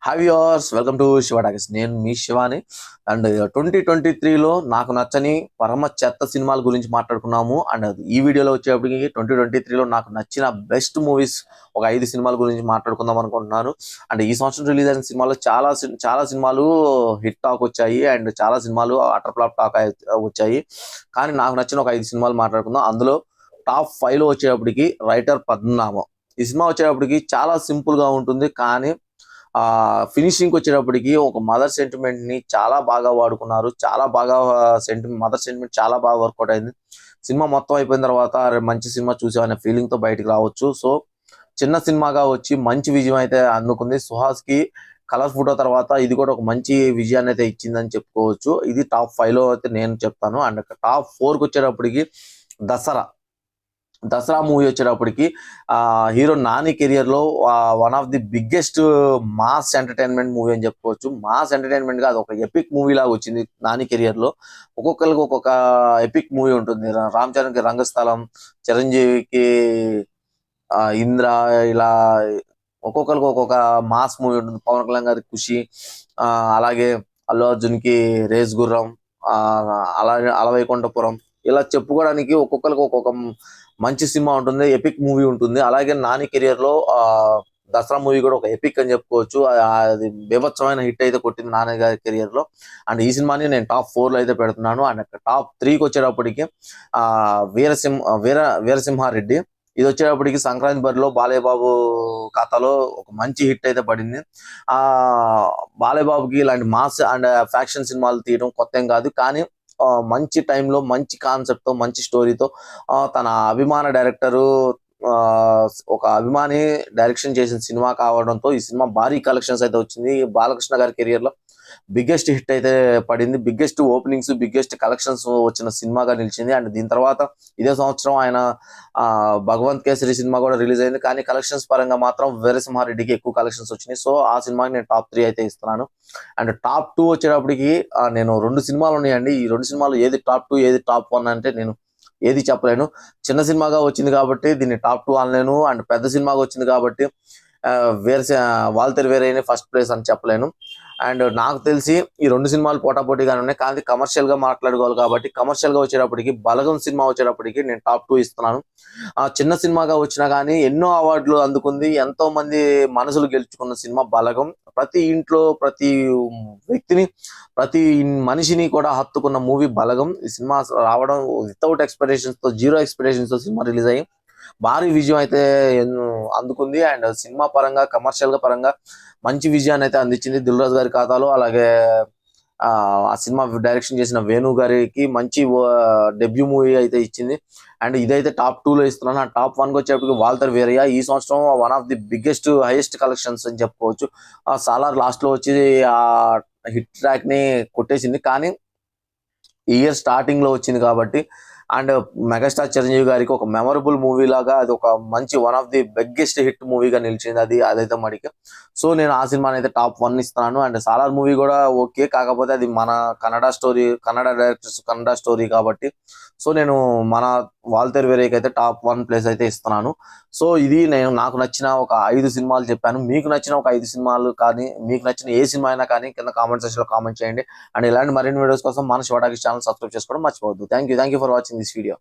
Hi viewers, welcome to Shiva talkies. నేను మీ Shivani. And 2023లో నాకు నచ్చని పరమ చెత్త సినిమాల గురించి మాట్లాడుకున్నాము. అండ్ ఈ వీడియోలో వచ్చేప్పటికి 2023లో నాకు నచ్చిన బెస్ట్ మూవీస్ ఒక 5 సినిమాల గురించి మాట్లాడుకుందాం అనుకుంటున్నాను. అండ్ ఈ సంవత్సరం రిలీజ్ అయిన సినిమాలో చాలా సినిమాలు హిట్ టాక్ వచ్చాయి అండ్ చాలా సినిమాలు అటర్ ఫ్లాప్ టాక్ వచ్చాయి. కానీ నాకు నచ్చిన ఒక 5 సినిమాలు మాట్లాడుకుందాం. అందులో టాప్ 5లో వచ్చేటప్పటికి రైటర్ పద్మనాభం. ఈ సినిమా వచ్చేటప్పటికి చాలా సింపుల్ గా ఉంటుంది, కానీ ఫినిషింగ్ వచ్చేటప్పటికి ఒక మదర్ సెంటిమెంట్ ని చాలా బాగా వాడుకున్నారు. చాలా బాగా మదర్ సెంటిమెంట్ చాలా బాగా వర్కౌట్ అయింది. సినిమా మొత్తం అయిపోయిన తర్వాత మంచి సినిమా చూసామనే ఫీలింగ్ తో బయటికి రావచ్చు. సో చిన్న సినిమాగా వచ్చి మంచి విజయం అయితే అందుకుంది. సుహాస్ కి కలర్ ఫోటో తర్వాత ఇది కూడా ఒక మంచి విజయాన్ని అయితే ఇచ్చిందని చెప్పుకోవచ్చు. ఇది టాప్ 5లో అయితే నేను చెప్తాను. అండ్ టాప్ 4కి వచ్చేటప్పటికి దసరా దసరా మూవీ వచ్చేటప్పటికి హీరో నాని కెరియర్ లో one of the biggest mass entertainment movie అని చెప్పుకోవచ్చు. మాస్ ఎంటర్టైన్మెంట్ గా అది ఒక ఎపిక్ మూవీ లాగా వచ్చింది నాని కెరియర్ లో. ఒక్కొక్కరికి ఒక్కొక్క ఎపిక్ మూవీ ఉంటుంది. రామ్ చరణ్ కి రంగస్థలం, చిరంజీవికి ఇంద్ర, ఇలా ఒక్కొక్కరికి ఒక్కొక్క మాస్ మూవీ ఉంటుంది. పవన్ కళ్యాణ్ గారికి ఖుషి, అలాగే అల్లు అర్జున్ కి రేస్ గుర్రం, అలాగే అలవైకుంఠపురం, ఇలా చెప్పుకోవడానికి ఒక్కొక్కరికి ఒక్కొక్క మంచి సినిమా ఉంటుంది, ఎపిక్ మూవీ ఉంటుంది. అలాగే నాని కెరియర్ లో దసరా మూవీ కూడా ఒక ఎపిక్ అని చెప్పుకోవచ్చు. అది బీభత్సమైన హిట్ అయితే కొట్టింది నాని గారి కెరియర్ లో. అండ్ ఈ సినిమాని నేను టాప్ 4లో అయితే పెడుతున్నాను. అండ్ టాప్ 3కి వచ్చేటప్పటికి వీరసింహారెడ్డి. ఇది వచ్చేటప్పటికి సంక్రాంతి బరిలో బాలయ్య బాబు ఖాతాలో ఒక మంచి హిట్ అయితే పడింది. ఆ బాలయ్య బాబుకి ఇలాంటి మాస్ అండ్ ఫ్యాక్షన్ సినిమాలు తీయడం కొత్త ఏం కాదు, కానీ మంచి టైంలో మంచి కాన్సెప్ట్ తో మంచి స్టోరీతో తన అభిమాన డైరెక్టరు ఒక అభిమాని డైరెక్షన్ చేసిన సినిమా కావడంతో ఈ సినిమా భారీ కలెక్షన్స్ అయితే వచ్చింది. బాలకృష్ణ గారి కెరియర్ లో బిగ్గెస్ట్ హిట్ అయితే పడింది. బిగ్గెస్ట్ ఓపెనింగ్స్, బిగ్గెస్ట్ కలెక్షన్స్ వచ్చిన సినిమాగా నిలిచింది. అండ్ దీని తర్వాత ఇదే సంవత్సరం ఆయన భగవంత్ కేసరి సినిమా కూడా రిలీజ్ అయింది, కానీ కలెక్షన్స్ పరంగా మాత్రం వీరసింహారెడ్డికి ఎక్కువ కలెక్షన్స్ వచ్చినాయి. సో ఆ సినిమాకి నేను టాప్ 3 అయితే ఇస్తున్నాను. అండ్ టాప్ 2 వచ్చేటప్పటికి నేను 2 సినిమాలు ఉన్నాయండి. ఈ 2 సినిమాలు ఏది టాప్ 2 ఏది టాప్ 1 అంటే నేను ఏది చెప్పలేను. చిన్న సినిమాగా వచ్చింది కాబట్టి దీన్ని టాప్ 2 అనలేను. అండ్ పెద్ద సినిమాగా వచ్చింది కాబట్టి వాల్తేరు వీరయ్యని ఫస్ట్ ప్లేస్ అని చెప్పలేను. అండ్ నాకు తెలిసి ఈ 2 సినిమాలు పోటాపోటీగానే ఉన్నాయి, కానీ కమర్షియల్ గా మాట్లాడుకోవాలి కాబట్టి కమర్షియల్ గా వచ్చేటప్పటికి బలగం సినిమా వచ్చేటప్పటికి నేను టాప్ 2 ఇస్తున్నాను. చిన్న సినిమాగా వచ్చినా కానీ ఎన్నో అవార్డులు అందుకుంది, ఎంతో మంది మనసులు గెలుచుకున్న సినిమా బలగం. ప్రతి ఇంట్లో ప్రతి వ్యక్తిని, ప్రతి మనిషిని కూడా హత్తుకున్న మూవీ బలగం. ఈ సినిమా రావడం వితౌట్ ఎక్స్పెక్టేషన్స్ తో, జీరో ఎక్స్పెక్టేషన్స్ తో సినిమా రిలీజ్ అయ్యి భారీ విజయం అయితే అందుకుంది. అండ్ సినిమా పరంగా, కమర్షియల్ గా పరంగా మంచి విజయాన్ని అయితే అందించింది దిల్ రాజు గారి ఖాతాలో. అలాగే ఆ సినిమా డైరెక్షన్ చేసిన వేణు గారికి మంచి డెబ్యూ మూవీ అయితే ఇచ్చింది. అండ్ ఇదైతే టాప్ 2లో ఇస్తున్నాను. ఆ టాప్ 1కి వచ్చేప్పటికి వాల్తేరు వీరయ్య ఈ సంవత్సరం one of the biggest highest collections అని చెప్పుకోవచ్చు. సాలార్ లాస్ట్ లో వచ్చి ఆ హిట్ ట్రాక్ ని కొట్టేసింది, కానీ ఈ ఇయర్ స్టార్టింగ్ లో వచ్చింది కాబట్టి అండ్ మెగాస్టార్ చిరంజీవి గారికి ఒక మెమరబుల్ మూవీ లాగా అది ఒక మంచి one of the biggest hit మూవీగా నిలిచింది అదైతే మడికి. సో నేను ఆ సినిమాని అయితే టాప్ 1 ఇస్తున్నాను. అండ్ సాలార్ మూవీ కూడా ఓకే, కాకపోతే అది మన Kannada story, Kannada directors Kannada story కాబట్టి సో నేను మన వాల్తేరు వీరయ్యకి అయితే టాప్ 1 ప్లేస్ అయితే ఇస్తున్నాను. సో ఇది నేను నాకు నచ్చిన ఒక 5 సినిమాలు చెప్పాను. మీకు నచ్చిన ఒక 5 సినిమాలు కానీ, మీకు నచ్చిన ఏ సినిమా అయినా కానీ కింద కామెంట్ సెక్షన్ లో కామెంట్ చేయండి. అండ్ ఇలాంటి మరిన్ని వీడియోస్ కోసం మన శివ టాకీస్ ఛానల్ సబ్స్క్రైబ్ చేసుకోవడం మర్చిపోవద్దు. Thank you for watching this video.